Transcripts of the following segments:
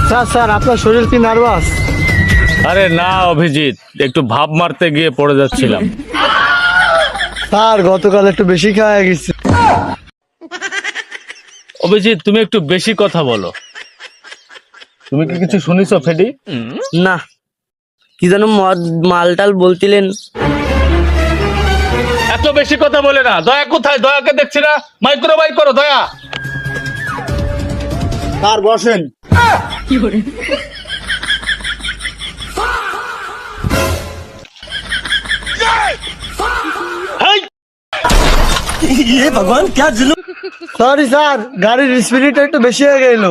Sir sir আপনার শরীর কি নার্ভাস? আরে না অভিজিৎ, একটু ভাব মারতে গিয়ে পড়ে যাচ্ছিলাম। স্যার গতকাল একটু বেশি খাওয়া গেছে। অভিজিৎ তুমি একটু বেশি কথা বলো। তুমি কি কিছু শুনিছো ফেডি? না, কি যেন মদ মালটাল বলতিলেন। এত বেশি কথা বলে না। দয়া কোথায়? দয়াকে দেখছি না। মাইক্রো বাই করো দয়া। স্যার বসেন। হেই! সরি স্যার, গাড়ির স্পিডটা একটু বেশি হয়ে গেল।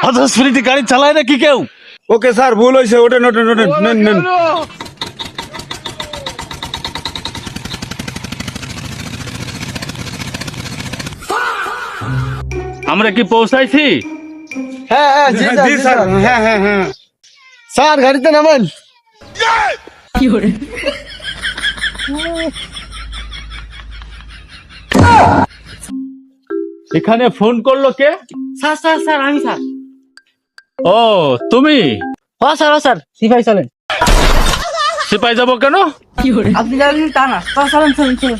অত স্পিরিটি গাড়ি চালায় নাকি কেউ? ওকে স্যার, ভুল হয়েছে। ওঠেন ওঠেন ওঠেন, নেন নেন। আমরা কি পৌঁছাইছি? হ্যাঁ হ্যাঁ জি স্যার, জি স্যার। হ্যাঁ হ্যাঁ হ্যাঁ স্যার, গাড়িতে নামেন। এখানে ফোন করলো কে? স্যার স্যার স্যার, আমি স্যার। ও তুমি? স্যার স্যার, সিপাই চলেন। সিপাই যাবো কেন? আপনি জানেন তা না, চলেন চলেন চলেন।